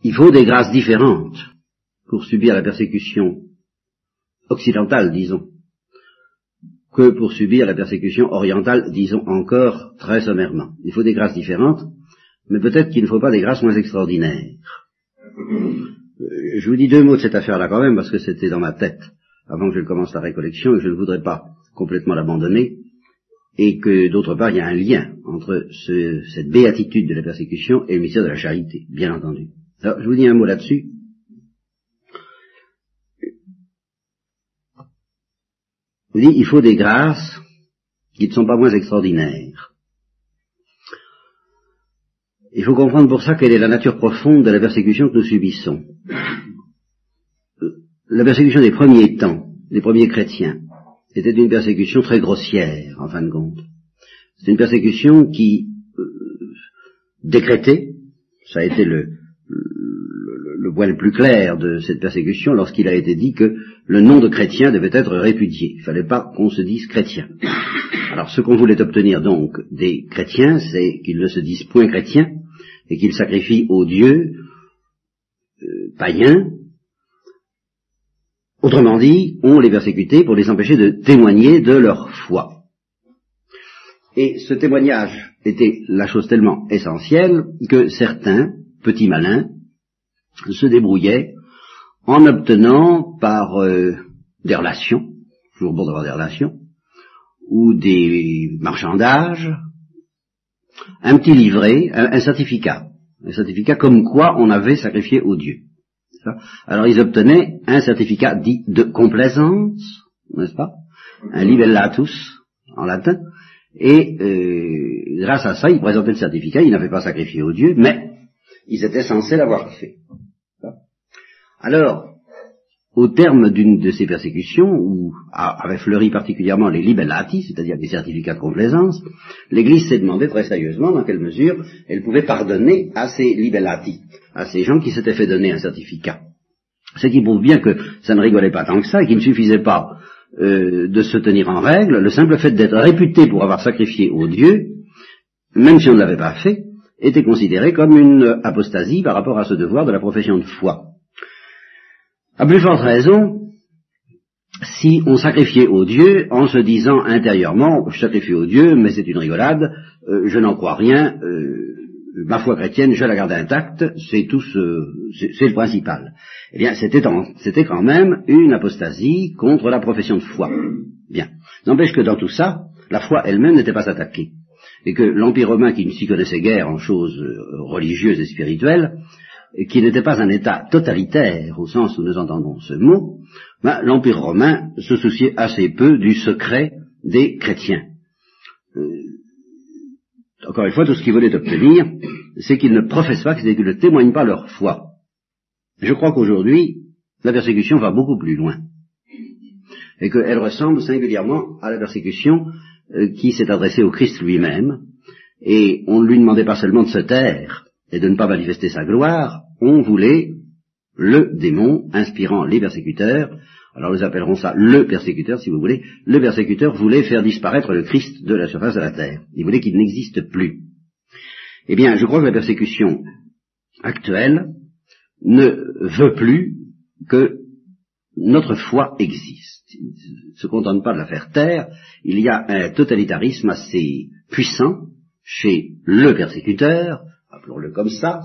il faut des grâces différentes pour subir la persécution occidentale, disons, que pour subir la persécution orientale, disons encore très sommairement. Il faut des grâces différentes, mais peut-être qu'il ne faut pas des grâces moins extraordinaires. Je vous dis deux mots de cette affaire-là quand même, parce que c'était dans ma tête avant que je commence la récollection, et je ne voudrais pas complètement l'abandonner, et que d'autre part il y a un lien entre cette béatitude de la persécution et le mystère de la charité, bien entendu. Alors je vous dis un mot là-dessus. Je vous dis, il faut des grâces qui ne sont pas moins extraordinaires. Il faut comprendre pour ça quelle est la nature profonde de la persécution que nous subissons. La persécution des premiers temps, des premiers chrétiens, était une persécution très grossière, en fin de compte. C'est une persécution qui décrétait, ça a été le point le plus clair de cette persécution lorsqu'il a été dit que le nom de chrétien devait être répudié. Il ne fallait pas qu'on se dise chrétien. Alors ce qu'on voulait obtenir donc des chrétiens, c'est qu'ils ne se disent point chrétiens et qu'ils sacrifient aux dieux païens. Autrement dit, on les persécutait pour les empêcher de témoigner de leur foi. Et ce témoignage était la chose tellement essentielle que certains, petits malins, se débrouillaient en obtenant par des relations, toujours bon d'avoir des relations, ou des marchandages, un petit livret, un certificat comme quoi on avait sacrifié aux dieux. Alors ils obtenaient un certificat dit de complaisance, n'est-ce pas, un libellatus en latin, et grâce à ça ils présentaient le certificat, ils n'avaient pas sacrifié aux dieux, mais ils étaient censés l'avoir fait. Alors, au terme d'une de ces persécutions, où avaient fleuri particulièrement les libellati, c'est-à-dire des certificats de complaisance, l'Église s'est demandé très sérieusement dans quelle mesure elle pouvait pardonner à ces libellati, à ces gens qui s'étaient fait donner un certificat. Ce qui prouve bien que ça ne rigolait pas tant que ça, et qu'il ne suffisait pas de se tenir en règle. Le simple fait d'être réputé pour avoir sacrifié aux dieux, même si on ne l'avait pas fait, était considéré comme une apostasie par rapport à ce devoir de la profession de foi. À plus forte raison, si on sacrifiait aux dieux en se disant intérieurement, je sacrifie aux dieux, mais c'est une rigolade, je n'en crois rien, ma foi chrétienne, je la garde intacte, c'est tout c'est le principal. Eh bien, c'était quand même une apostasie contre la profession de foi. Bien. N'empêche que dans tout ça, la foi elle-même n'était pas attaquée. Et que l'Empire romain, qui ne s'y connaissait guère en choses religieuses et spirituelles, et qui n'était pas un État totalitaire, au sens où nous entendons ce mot, l'Empire romain se souciait assez peu du secret des chrétiens. Encore une fois, tout ce qu'ils voulaient obtenir, c'est qu'ils ne professent pas, qu'ils ne témoignent pas leur foi. Je crois qu'aujourd'hui, la persécution va beaucoup plus loin, et qu'elle ressemble singulièrement à la persécution qui s'est adressée au Christ lui-même, et on ne lui demandait pas seulement de se taire et de ne pas manifester sa gloire, on voulait le démon inspirant les persécuteurs. Alors nous appellerons ça le persécuteur, si vous voulez. Le persécuteur voulait faire disparaître le Christ de la surface de la terre. Il voulait qu'il n'existe plus. Eh bien, je crois que la persécution actuelle ne veut plus que notre foi existe. Il ne se contente pas de la faire taire. Il y a un totalitarisme assez puissant chez le persécuteur, appelons-le comme ça,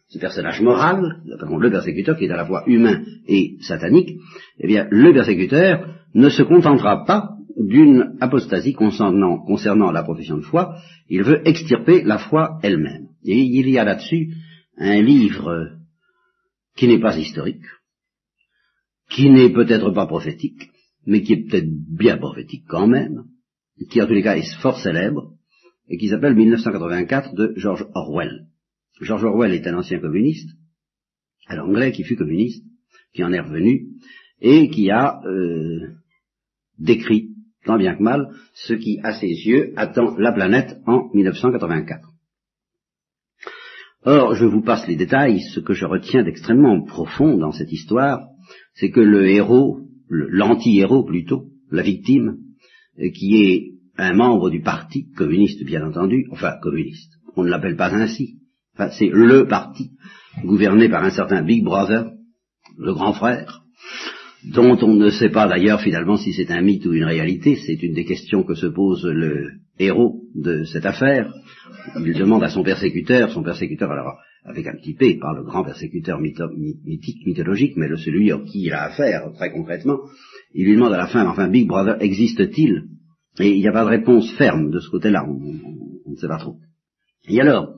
ce personnage moral, appelons le persécuteur, qui est à la fois humain et satanique. Eh bien, le persécuteur ne se contentera pas d'une apostasie concernant la profession de foi, il veut extirper la foi elle-même. Et il y a là-dessus un livre qui n'est pas historique, qui n'est peut-être pas prophétique, mais qui est peut-être bien prophétique quand même, qui en tous les cas est fort célèbre, et qui s'appelle 1984 de George Orwell. George Orwell est un ancien communiste, un Anglais qui fut communiste, qui en est revenu, et qui a décrit, tant bien que mal, ce qui, à ses yeux, attend la planète en 1984. Or, je vous passe les détails, ce que je retiens d'extrêmement profond dans cette histoire, c'est que le héros, l'anti-héros plutôt, la victime, qui est un membre du parti communiste, bien entendu, enfin communiste, on ne l'appelle pas ainsi, Enfin, c'est le parti gouverné par un certain Big Brother, le grand frère, dont on ne sait pas d'ailleurs finalement si c'est un mythe ou une réalité. C'est une des questions que se pose le héros de cette affaire. Il demande à son persécuteur alors avec un petit P, pas le grand persécuteur mythique, mythologique, mais celui à qui il a affaire très concrètement, il lui demande à la fin, enfin Big Brother existe-t-il? Et il n'y a pas de réponse ferme de ce côté-là, on ne sait pas trop. Et alors,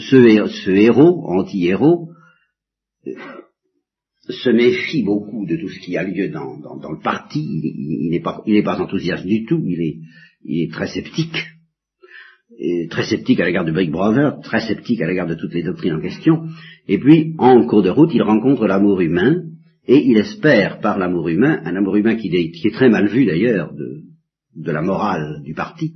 ce héros, anti-héros, se méfie beaucoup de tout ce qui a lieu dans le parti. Il n'est pas enthousiaste du tout, il est très sceptique. Et très sceptique à l'égard de Big Brother, très sceptique à l'égard de toutes les doctrines en question. Et puis, en cours de route, il rencontre l'amour humain, et il espère par l'amour humain, un amour humain qui est très mal vu d'ailleurs de la morale du parti.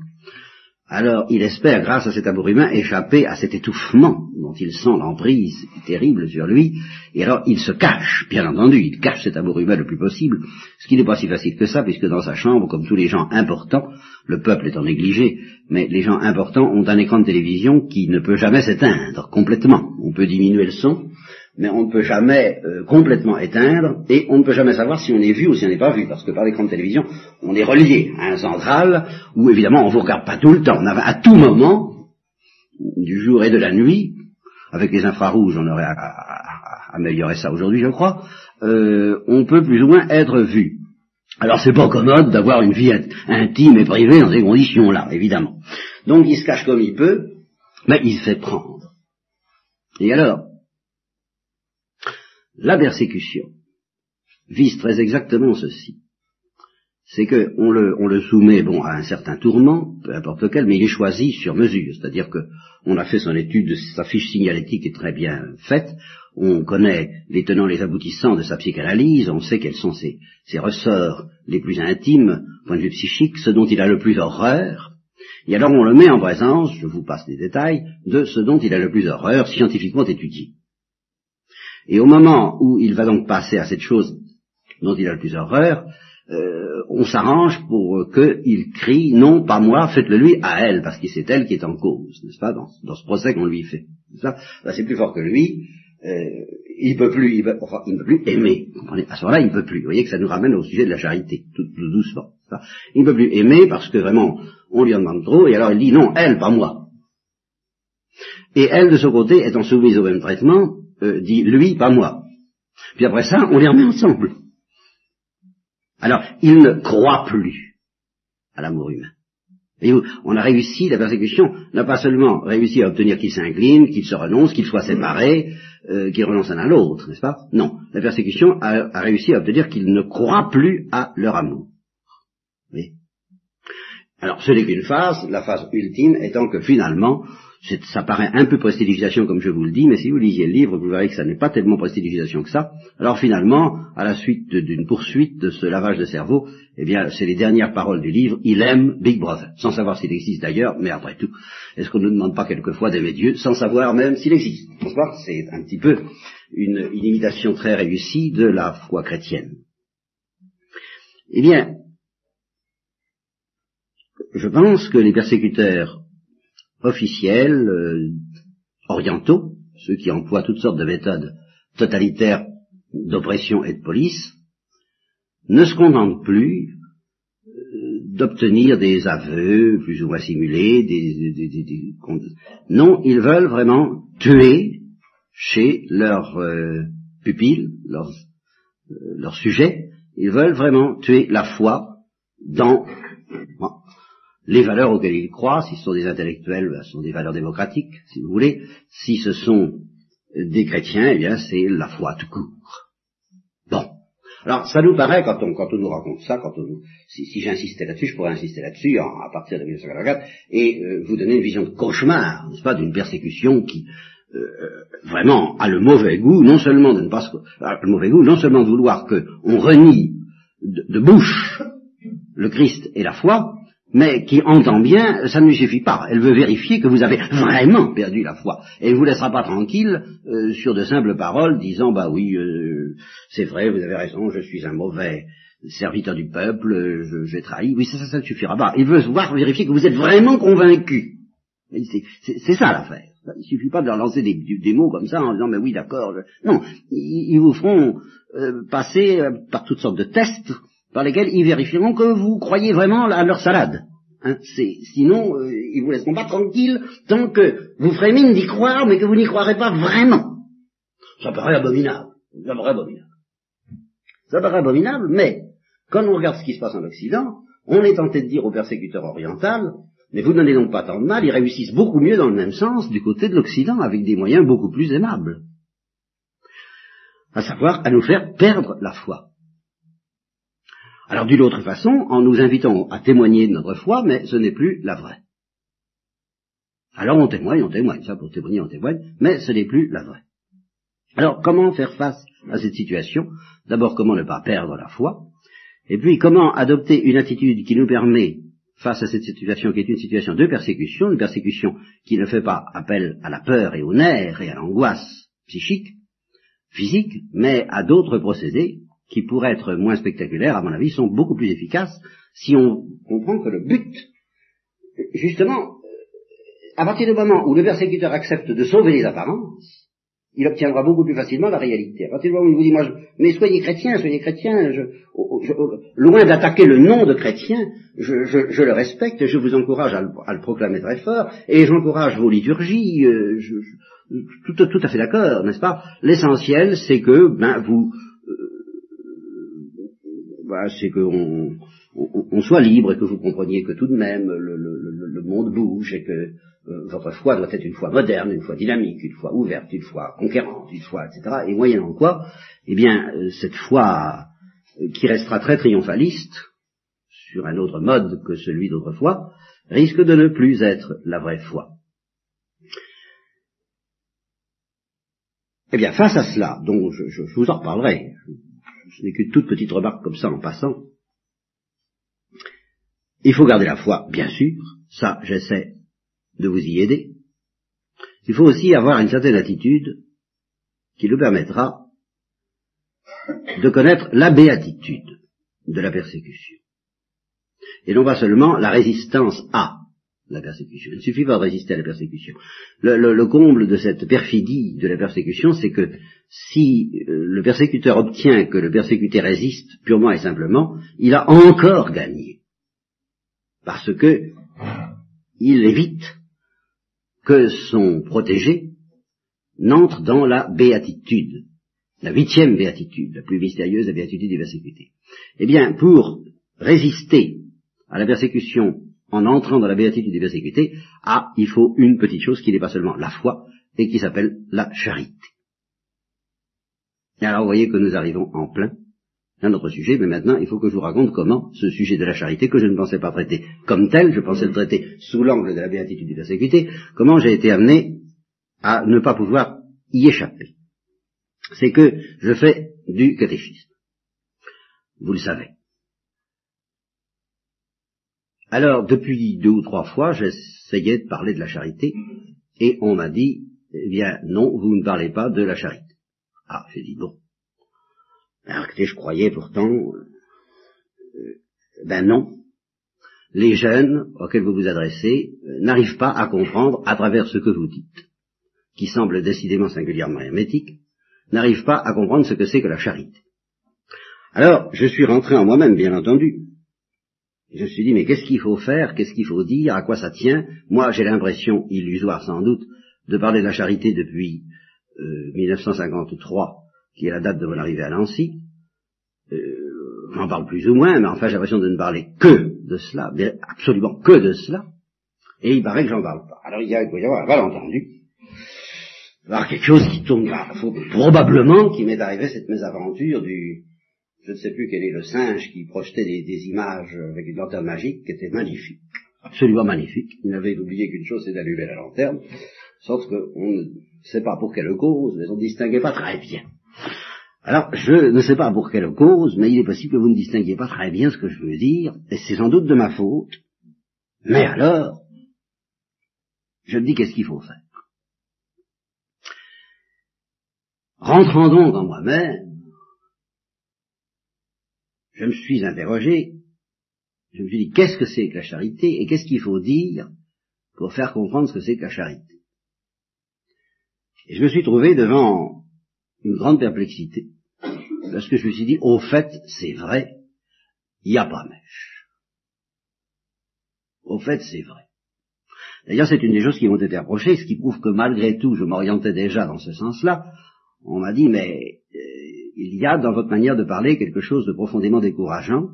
Alors, il espère, grâce à cet amour humain, échapper à cet étouffement dont il sent l'emprise terrible sur lui, et alors il se cache, bien entendu, il cache cet amour humain le plus possible, ce qui n'est pas si facile que ça, puisque dans sa chambre, comme tous les gens importants, le peuple étant négligé, mais les gens importants ont un écran de télévision qui ne peut jamais s'éteindre complètement. On peut diminuer le son, mais on ne peut jamais complètement éteindre, et on ne peut jamais savoir si on est vu ou si on n'est pas vu, parce que par l'écran de télévision, on est relié à un central, où évidemment on ne vous regarde pas tout le temps, on a à tout moment, du jour et de la nuit, avec les infrarouges, on aurait amélioré ça aujourd'hui je crois, on peut plus ou moins être vu. Alors c'est pas commode d'avoir une vie intime et privée dans ces conditions-là, évidemment. Donc il se cache comme il peut, mais il se fait prendre. Et alors, la persécution vise très exactement ceci. C'est que on le soumet, à un certain tourment, peu importe lequel, mais il est choisi sur mesure. C'est-à-dire que on a fait son étude, sa fiche signalétique est très bien faite, on connaît les tenants, les aboutissants de sa psychanalyse, on sait quels sont ses ressorts les plus intimes, point de vue psychique, ce dont il a le plus horreur, et alors on le met en présence, je vous passe les détails, de ce dont il a le plus horreur, scientifiquement étudié. Et au moment où il va donc passer à cette chose dont il a le plus horreur, on s'arrange pour qu'il crie, non, pas moi, faites-le lui à elle, parce que c'est elle qui est en cause, n'est-ce pas, dans ce procès qu'on lui fait. C'est plus fort que lui, il ne peut plus aimer. Comprenez, à ce moment-là, il ne peut plus. Vous voyez que ça nous ramène au sujet de la charité, tout doucement. Il ne peut plus aimer parce que vraiment, on lui en demande trop, et alors il dit, non, elle, pas moi. Et elle, de son côté, étant soumise au même traitement, dit, lui, pas moi. Puis après ça, on les remet ensemble. Alors, il ne croit plus à l'amour humain. Voyez-vous, on a réussi, la persécution n'a pas seulement réussi à obtenir qu'il s'incline, qu'il se renonce, qu'il soit séparé, qu'il renonce l'un à l'autre, n'est-ce pas? Non, la persécution a réussi à obtenir qu'il ne croit plus à leur amour. Oui. Alors, ce n'est qu'une phase, la phase ultime étant que finalement, ça paraît un peu prestidigitation comme je vous le dis, mais si vous lisiez le livre, vous verrez que ça n'est pas tellement prestidigitation que ça. Alors finalement, à la suite d'une poursuite de ce lavage de cerveau, eh bien, c'est les dernières paroles du livre, il aime Big Brother, sans savoir s'il existe d'ailleurs, mais après tout, est-ce qu'on ne demande pas quelquefois d'aimer Dieu, sans savoir même s'il existe? C'est un petit peu une imitation très réussie de la foi chrétienne. Eh bien, je pense que les persécuteurs officiels, orientaux, ceux qui emploient toutes sortes de méthodes totalitaires d'oppression et de police, ne se contentent plus d'obtenir des aveux plus ou moins simulés, non, ils veulent vraiment tuer chez leurs pupilles, leurs sujets, ils veulent vraiment tuer la foi dans les valeurs auxquelles ils croient. Si ce sont des intellectuels, ce sont des valeurs démocratiques, si vous voulez. Si ce sont des chrétiens, eh bien c'est la foi tout court. Bon. Alors, ça nous paraît, quand on nous raconte ça, si j'insistais là-dessus, je pourrais insister là-dessus, à partir de 1944, et vous donner une vision de cauchemar, n'est-ce pas, d'une persécution qui, vraiment, a le mauvais goût, non seulement de vouloir qu'on renie de bouche le Christ et la foi, mais qui entend bien, ça ne lui suffit pas. Elle veut vérifier que vous avez vraiment perdu la foi. Et elle ne vous laissera pas tranquille sur de simples paroles disant, bah oui, c'est vrai, vous avez raison, je suis un mauvais serviteur du peuple, j'ai trahi. Oui, ça ne suffira pas. Il veut vérifier que vous êtes vraiment convaincu. C'est ça l'affaire. Il suffit pas de leur lancer des mots comme ça en disant mais oui d'accord. Non, ils vous feront passer par toutes sortes de tests par lesquels ils vérifieront que vous croyez vraiment à leur salade. Hein, sinon, ils vous laisseront pas tranquille tant que vous ferez mine d'y croire, mais que vous n'y croirez pas vraiment. Ça paraît abominable. Ça paraît abominable, mais quand on regarde ce qui se passe en Occident, on est tenté de dire aux persécuteurs orientaux, mais vous donnez donc pas tant de mal, ils réussissent beaucoup mieux dans le même sens du côté de l'Occident, avec des moyens beaucoup plus aimables. À savoir, à nous faire perdre la foi. Alors d'une autre façon, en nous invitant à témoigner de notre foi, mais ce n'est plus la vraie. Alors on témoigne, ça pour témoigner on témoigne, mais ce n'est plus la vraie. Alors comment faire face à cette situation? D'abord comment ne pas perdre la foi, et puis comment adopter une attitude qui nous permet, face à cette situation qui est une situation de persécution, une persécution qui ne fait pas appel à la peur et aux nerfs et à l'angoisse psychique, physique, mais à d'autres procédés qui, pour être moins spectaculaires, à mon avis, sont beaucoup plus efficaces si on comprend que le but, justement, à partir du moment où le persécuteur accepte de sauver les apparences, il obtiendra beaucoup plus facilement la réalité. À partir du moment où il vous dit, mais soyez chrétien, loin d'attaquer le nom de chrétien, je le respecte, je vous encourage à le proclamer très fort, et j'encourage vos liturgies, tout à fait d'accord, n'est-ce pas? L'essentiel, c'est que, c'est qu'on soit libre et que vous compreniez que tout de même le monde bouge et que votre foi doit être une foi moderne, une foi dynamique, une foi ouverte, une foi conquérante, une foi, etc. Et moyennant quoi, eh bien, cette foi qui restera très triomphaliste, sur un autre mode que celui d'autrefois, risque de ne plus être la vraie foi. Eh bien, face à cela, dont je vous en reparlerai, ce n'est qu'une toute petite remarque comme ça en passant, il faut garder la foi, bien sûr, ça j'essaie de vous y aider. Il faut aussi avoir une certaine attitude qui nous permettra de connaître la béatitude de la persécution. Et non pas seulement la résistance à la persécution. Il ne suffit pas de résister à la persécution. Le comble de cette perfidie de la persécution, c'est que si le persécuteur obtient que le persécuté résiste purement et simplement, il a encore gagné. Parce que il évite que son protégé n'entre dans la béatitude, la 8e béatitude, la plus mystérieuse, la béatitude des persécutés. Eh bien, pour résister à la persécution en entrant dans la béatitude des persécutés, il faut une petite chose qui n'est pas seulement la foi, et qui s'appelle la charité. Et alors vous voyez que nous arrivons en plein à notre sujet, mais maintenant il faut que je vous raconte comment ce sujet de la charité, que je ne pensais pas traiter comme tel, je pensais le traiter sous l'angle de la béatitude des persécutés, comment j'ai été amené à ne pas pouvoir y échapper. C'est que je fais du catéchisme. Vous le savez. Alors, depuis 2 ou 3 fois, j'essayais de parler de la charité, et on m'a dit, eh bien, non, vous ne parlez pas de la charité. Ah, j'ai dit bon. Alors, écoutez, je croyais pourtant, non. Les jeunes auxquels vous vous adressez n'arrivent pas à comprendre, à travers ce que vous dites, qui semble décidément singulièrement hermétique, n'arrivent pas à comprendre ce que c'est que la charité. Alors, je suis rentré en moi-même, bien entendu. Je me suis dit, mais qu'est-ce qu'il faut faire, qu'est-ce qu'il faut dire, à quoi ça tient? Moi, j'ai l'impression, illusoire sans doute, de parler de la charité depuis 1953, qui est la date de mon arrivée à Nancy. J'en parle plus ou moins, mais enfin j'ai l'impression de ne parler que de cela, mais absolument que de cela, et il paraît que j'en parle pas. Alors il doit y avoir un malentendu. Il va y avoir quelque chose qui tourne là. Il faut probablement qu'il m'est arrivé cette mésaventure je ne sais plus quel est le singe qui projetait des images avec une lanterne magique qui était magnifique, absolument magnifique. Il n'avait oublié qu'une chose, c'est d'allumer la lanterne, sauf qu'on ne sait pas pour quelle cause, mais on ne distinguait pas très bien. Alors, je ne sais pas pour quelle cause, mais il est possible que vous ne distinguiez pas très bien ce que je veux dire, et c'est sans doute de ma faute. Mais alors, je me dis qu'est-ce qu'il faut faire. Rentrant donc en moi-même, je me suis interrogé, je me suis dit qu'est-ce que c'est que la charité, et qu'est-ce qu'il faut dire pour faire comprendre ce que c'est que la charité. Et je me suis trouvé devant une grande perplexité, parce que je me suis dit, au fait, c'est vrai, il n'y a pas mèche. Au fait, c'est vrai. D'ailleurs, c'est une des choses qui m'ont été approchées, ce qui prouve que malgré tout, je m'orientais déjà dans ce sens-là. On m'a dit, mais il y a dans votre manière de parler quelque chose de profondément décourageant,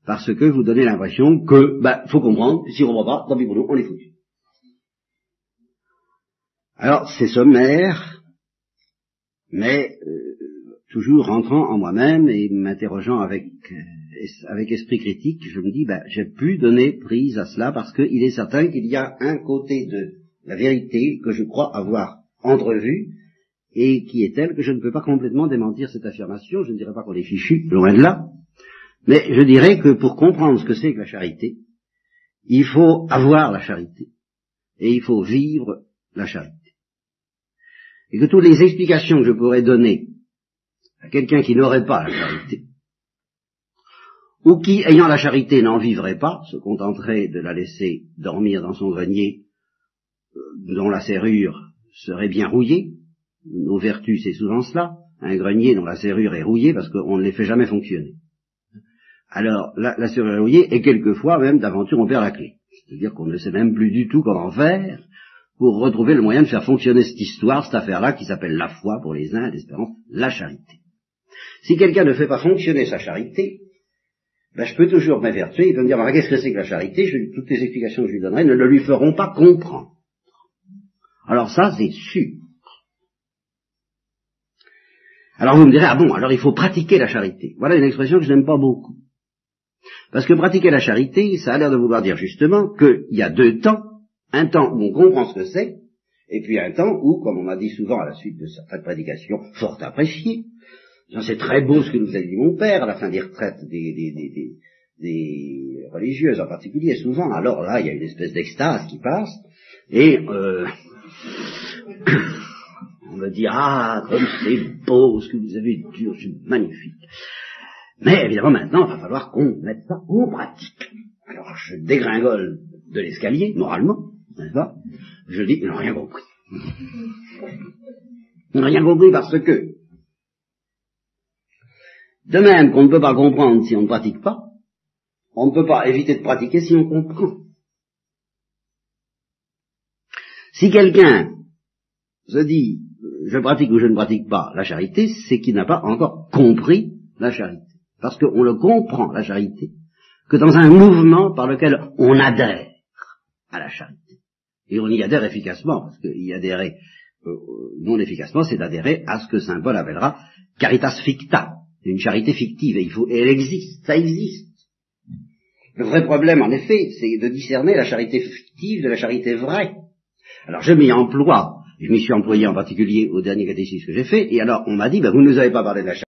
parce que vous donnez l'impression que, faut comprendre, si on ne comprend pas, tant pis pour nous, on est foutu. Alors, c'est sommaire, mais toujours rentrant en moi-même et m'interrogeant avec esprit critique, je me dis, j'ai pu donner prise à cela parce qu'il est certain qu'il y a un côté de la vérité que je crois avoir entrevu et qui est telle que je ne peux pas complètement démentir cette affirmation. Je ne dirais pas qu'on est fichu, loin de là, mais je dirais que pour comprendre ce que c'est que la charité, il faut avoir la charité et il faut vivre la charité. Et que toutes les explications que je pourrais donner à quelqu'un qui n'aurait pas la charité, ou qui, ayant la charité, n'en vivrait pas, se contenterait de la laisser dormir dans son grenier, dont la serrure serait bien rouillée. Nos vertus, c'est souvent cela, un grenier dont la serrure est rouillée, parce qu'on ne les fait jamais fonctionner. Alors, la serrure est rouillée, et quelquefois, même d'aventure, on perd la clé. C'est-à-dire qu'on ne sait même plus du tout comment faire pour retrouver le moyen de faire fonctionner cette histoire, cette affaire-là, qui s'appelle la foi pour les uns, et l'espérance, la charité. Si quelqu'un ne fait pas fonctionner sa charité, je peux toujours m'avertir, il peut me dire, qu'est-ce que c'est que la charité? Toutes les explications que je lui donnerai ne le lui feront pas comprendre. Alors ça, c'est sûr. Alors vous me direz, alors il faut pratiquer la charité. Voilà une expression que je n'aime pas beaucoup. Parce que pratiquer la charité, ça a l'air de vouloir dire justement qu'il y a deux temps. Un temps où on comprend ce que c'est, et puis un temps où, comme on m'a dit souvent à la suite de certaines prédications fort appréciées, c'est très beau ce que nous a dit mon père à la fin des retraites des religieuses en particulier, souvent, alors là, il y a une espèce d'extase qui passe, et on me dit, comme c'est beau ce que vous avez dit, c'est magnifique. Mais évidemment, maintenant, il va falloir qu'on mette ça en pratique. Alors, je dégringole de l'escalier, moralement, n'est-ce pas? Je dis, ils n'ont rien compris. Ils n'ont rien compris parce que, de même qu'on ne peut pas comprendre si on ne pratique pas, on ne peut pas éviter de pratiquer si on comprend. Si quelqu'un se dit, je pratique ou je ne pratique pas la charité, c'est qu'il n'a pas encore compris la charité. Parce qu'on le comprend, la charité, que dans un mouvement par lequel on adhère à la charité. Et on y adhère efficacement, parce qu'y adhérer non efficacement, c'est d'adhérer à ce que saint Paul appellera caritas ficta, une charité fictive, et elle existe, ça existe. Le vrai problème, en effet, c'est de discerner la charité fictive de la charité vraie. Alors je m'y emploie, je m'y suis employé en particulier au dernier catéchisme que j'ai fait, et alors on m'a dit, vous ne nous avez pas parlé de la charité.